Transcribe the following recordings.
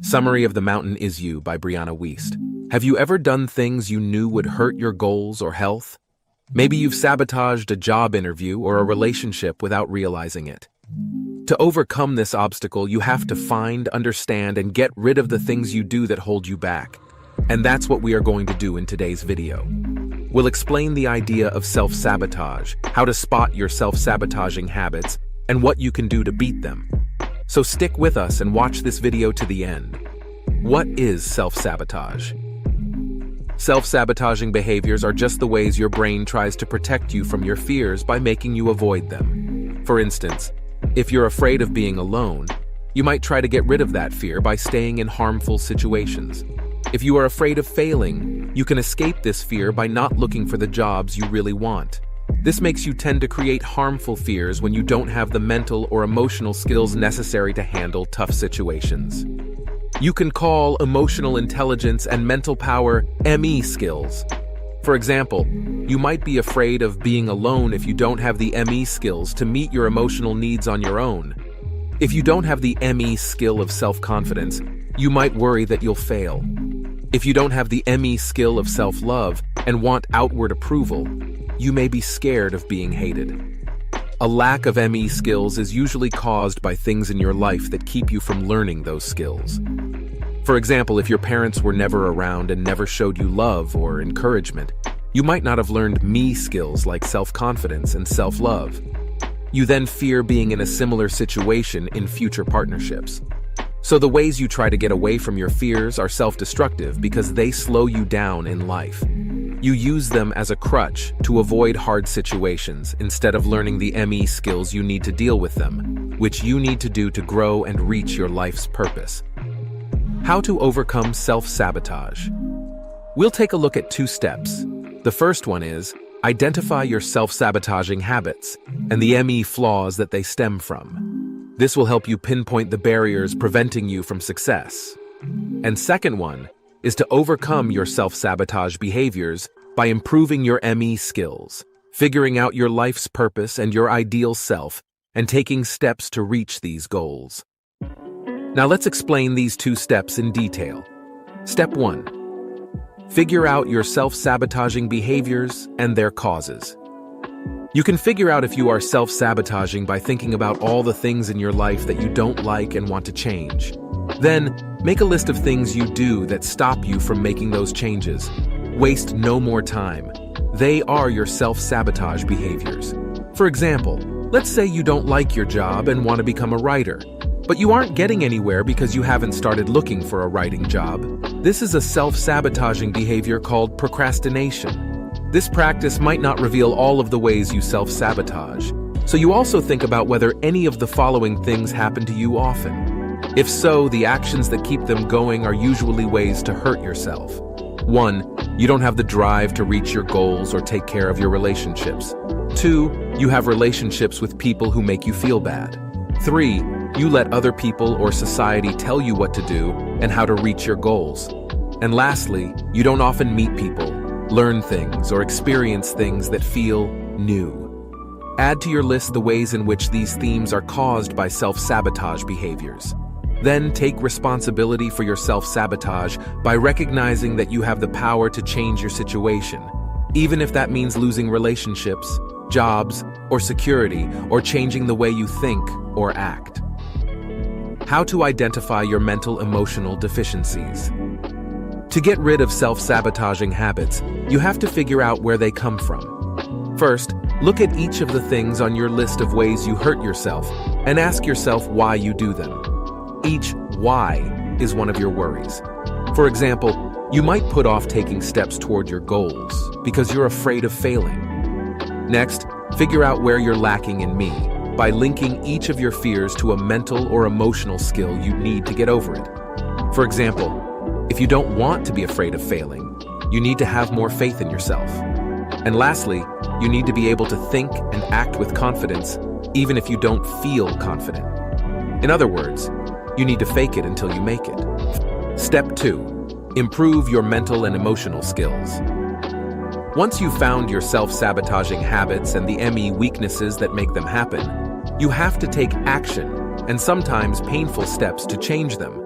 Summary of The Mountain Is You by Brianna Wiest. Have you ever done things you knew would hurt your goals or health? Maybe you've sabotaged a job interview or a relationship without realizing it. To overcome this obstacle, you have to find, understand, and get rid of the things you do that hold you back. And that's what we are going to do in today's video. We'll explain the idea of self-sabotage, how to spot your self-sabotaging habits, and what you can do to beat them. So stick with us and watch this video to the end. What is self-sabotage? Self-sabotaging behaviors are just the ways your brain tries to protect you from your fears by making you avoid them. For instance, if you're afraid of being alone, you might try to get rid of that fear by staying in harmful situations. If you are afraid of failing, you can escape this fear by not looking for the jobs you really want. This makes you tend to create harmful fears when you don't have the mental or emotional skills necessary to handle tough situations. You can call emotional intelligence and mental power ME skills. For example, you might be afraid of being alone if you don't have the ME skills to meet your emotional needs on your own. If you don't have the ME skill of self-confidence, you might worry that you'll fail. If you don't have the ME skill of self-love and want outward approval, you may be scared of being hated. A lack of ME skills is usually caused by things in your life that keep you from learning those skills. For example, if your parents were never around and never showed you love or encouragement, you might not have learned ME skills like self-confidence and self-love. You then fear being in a similar situation in future partnerships. So the ways you try to get away from your fears are self-destructive because they slow you down in life. You use them as a crutch to avoid hard situations instead of learning the ME skills you need to deal with them, which you need to do to grow and reach your life's purpose. How to overcome self-sabotage. We'll take a look at 2 steps. The first one is identify your self-sabotaging habits and the ME flaws that they stem from. This will help you pinpoint the barriers preventing you from success. And second one is to overcome your self-sabotage behaviors by improving your ME skills, figuring out your life's purpose and your ideal self, and taking steps to reach these goals. Now let's explain these 2 steps in detail. Step 1. Figure out your self-sabotaging behaviors and their causes. You can figure out if you are self-sabotaging by thinking about all the things in your life that you don't like and want to change. Then, make a list of things you do that stop you from making those changes. Waste no more time. They are your self-sabotage behaviors. For example, let's say you don't like your job and want to become a writer, but you aren't getting anywhere because you haven't started looking for a writing job. This is a self-sabotaging behavior called procrastination. This practice might not reveal all of the ways you self-sabotage, so you also think about whether any of the following things happen to you often. If so, the actions that keep them going are usually ways to hurt yourself. 1. You don't have the drive to reach your goals or take care of your relationships. 2. You have relationships with people who make you feel bad. 3. You let other people or society tell you what to do and how to reach your goals. And lastly, you don't often meet people, learn things, or experience things that feel new. Add to your list the ways in which these themes are caused by self-sabotage behaviors. Then take responsibility for your self-sabotage by recognizing that you have the power to change your situation, even if that means losing relationships, jobs, or security, or changing the way you think or act. How to identify your mental-emotional deficiencies. To get rid of self-sabotaging habits, you have to figure out where they come from. First, look at each of the things on your list of ways you hurt yourself and ask yourself why you do them. Each why is one of your worries. For example, you might put off taking steps toward your goals because you're afraid of failing. Next, figure out where you're lacking in ME by linking each of your fears to a mental or emotional skill you need to get over it. For example, if you don't want to be afraid of failing, you need to have more faith in yourself. And lastly, you need to be able to think and act with confidence even if you don't feel confident. In other words, you need to fake it until you make it. Step 2. Improve your mental and emotional skills. Once you've found your self-sabotaging habits and the ME weaknesses that make them happen, you have to take action and sometimes painful steps to change them.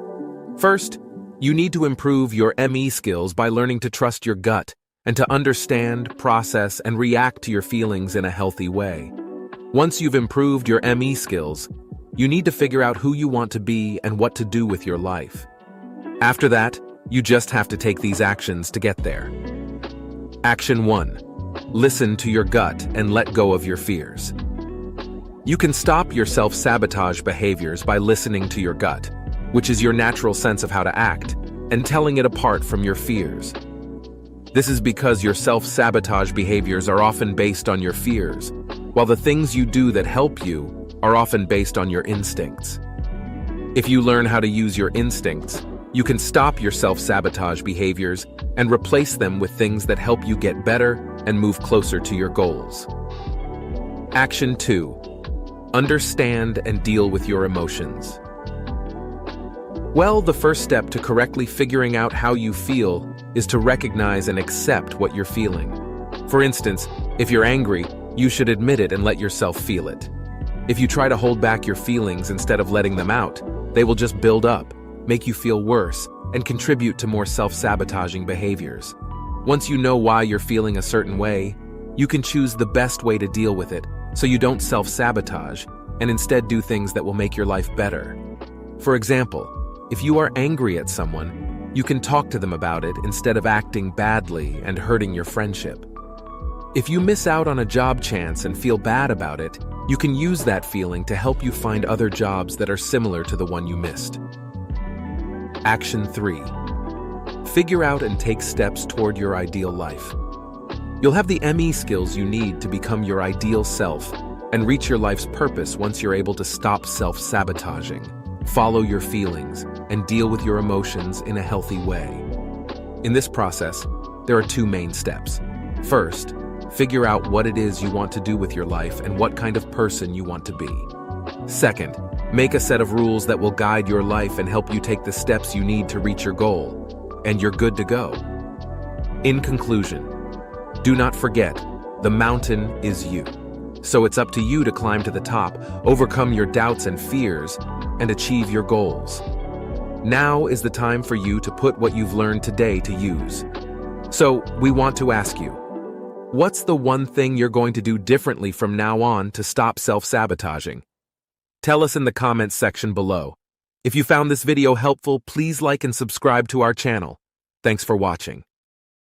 First, you need to improve your ME skills by learning to trust your gut and to understand, process, and react to your feelings in a healthy way. Once you've improved your ME skills, you need to figure out who you want to be and what to do with your life. After that, you just have to take these actions to get there. Action 1. Listen to your gut and let go of your fears. You can stop your self-sabotage behaviors by listening to your gut, which is your natural sense of how to act, and telling it apart from your fears. This is because your self-sabotage behaviors are often based on your fears, while the things you do that help you are often based on your instincts. If you learn how to use your instincts, you can stop your self-sabotage behaviors and replace them with things that help you get better and move closer to your goals. Action 2. Understand and deal with your emotions. Well, the first step to correctly figuring out how you feel is to recognize and accept what you're feeling. For instance, if you're angry, you should admit it and let yourself feel it. If you try to hold back your feelings instead of letting them out, they will just build up, make you feel worse, and contribute to more self-sabotaging behaviors. Once you know why you're feeling a certain way, you can choose the best way to deal with it so you don't self-sabotage and instead do things that will make your life better. For example, if you are angry at someone, you can talk to them about it instead of acting badly and hurting your friendship. If you miss out on a job chance and feel bad about it, you can use that feeling to help you find other jobs that are similar to the one you missed. Action 3. Figure out and take steps toward your ideal life. You'll have the ME skills you need to become your ideal self and reach your life's purpose once you're able to stop self-sabotaging, follow your feelings, and deal with your emotions in a healthy way. In this process, there are 2 main steps. First, figure out what it is you want to do with your life and what kind of person you want to be. Second, make a set of rules that will guide your life and help you take the steps you need to reach your goal, and you're good to go. In conclusion, do not forget, the mountain is you. So it's up to you to climb to the top, overcome your doubts and fears, and achieve your goals. Now is the time for you to put what you've learned today to use. So we want to ask you, what's the one thing you're going to do differently from now on to stop self-sabotaging? Tell us in the comments section below. If you found this video helpful, please like and subscribe to our channel. Thanks for watching.